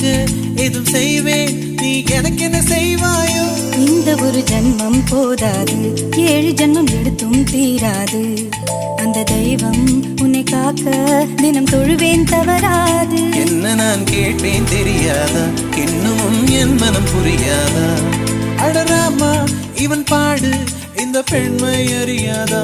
உனக்கு எதுவும் செய்வேன், நீ எனக்கு என்ன செய்வாயோ? இந்த ஒரு ஜன்மம் போதாது, 7 ஜன்மம் எடுத்தும் தீராது. அந்த தெய்வம் உன்னை காக்க தினம் தொழுவேன், தவறாது. என்ன நான் கேட்பேன் தெரியாதா, இன்னமும் என் மனம் புரியாதா? அடராமா இவன் பாடு இந்த பெண்மை அறியாதா?